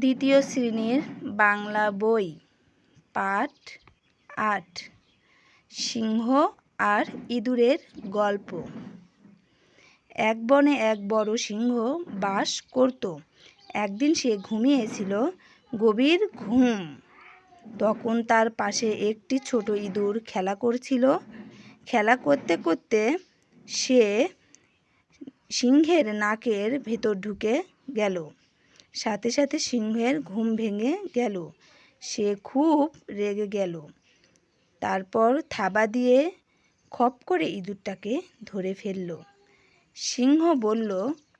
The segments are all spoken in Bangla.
দ্বিতীয় শ্রেণীর বাংলা বই পাঠ ৮ সিংহ আর ইঁদুরের গল্প। এক বনে এক বড় সিংহ বাস করত। একদিন সে ঘুমিয়েছিল গভীর ঘুম। তখন তার পাশে একটি ছোট ইঁদুর খেলা করছিল। খেলা করতে করতে সে সিংহের নাকের ভেতর ঢুকে গেল। সাথে সাথে সিংহের ঘুম ভেঙে গেল। সে খুব রেগে গেল। তারপর থাবা দিয়ে খপ করে ইঁদুরটাকে ধরে ফেলল। সিংহ বলল,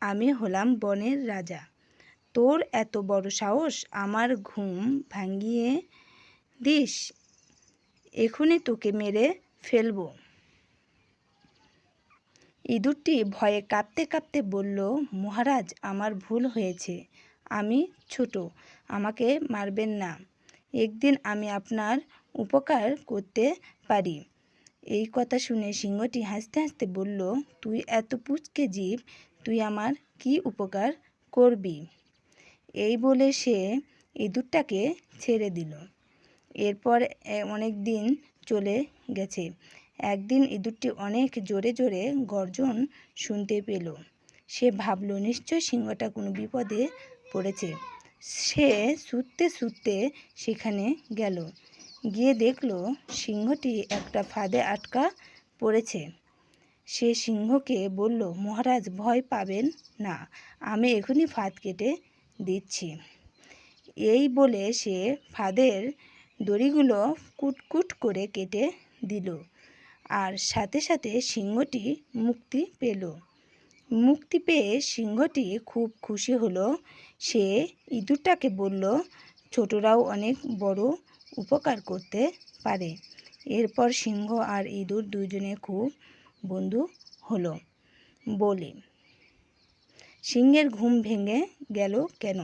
আমি হলাম বনের রাজা, তোর এত বড় সাহস আমার ঘুম ভাঙিয়ে দিস, এখনই তোকে মেরে ফেলব। ইঁদুরটি ভয়ে কাঁপতে কাঁপতে বলল, মহারাজ, আমার ভুল হয়েছে, আমি ছোট, আমাকে মারবেন না, একদিন আমি আপনার উপকার করতে পারি। এই কথা শুনে সিংহটি হাসতে হাসতে বলল, তুই এত পুচকে জীব, তুই আমার কি উপকার করবি? এই বলে সে ইঁদুরটাকে ছেড়ে দিল। এরপর অনেক দিন চলে গেছে। একদিন ইঁদুরটি অনেক জোরে জোরে গর্জন শুনতে পেল। সে ভাবল, নিশ্চয় সিংহটা কোনো বিপদে পড়েছে। সে ছুটতে ছুটতে সেখানে গেল। গিয়ে দেখল সিংহটি একটা ফাঁদে আটকা পড়েছে। সে সিংহকে বলল, মহারাজ, ভয় পাবেন না, আমি এখনই ফাঁদ কেটে দিচ্ছি। এই বলে সে ফাঁদের দড়িগুলো কুটকুট করে কেটে দিল। আর সাথে সাথে সিংহটি মুক্তি পেল। মুক্তি পেয়ে সিংহটি খুব খুশি হলো। সে ইঁদুরটাকে বলল, ছোটরাও অনেক বড় উপকার করতে পারে। এরপর সিংহ আর ইঁদুর দুজনে খুব বন্ধু হলো। বলে সিংহের ঘুম ভেঙে গেল কেন?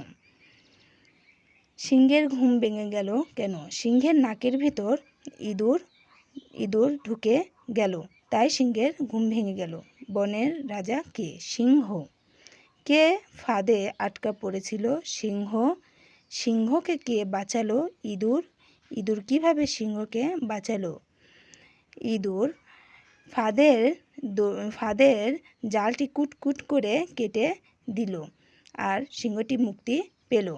সিংহের ঘুম ভেঙে গেল কেন? সিংহের নাকের ভিতর ইঁদুর ঢুকে গেল, তাই সিংহের ঘুম ভেঙে গেল। বনের রাজা কে? সিংহ। কে ফাঁদে আটকা পড়েছিল? সিংহ। সিংহকে কে বাঁচালো? ইঁদুর। ইঁদুর কিভাবে সিংহকে বাঁচালো? ইঁদুর ফাঁদের জালটি কুটকুট করে কেটে দিল আর সিংহটি মুক্তি পেল।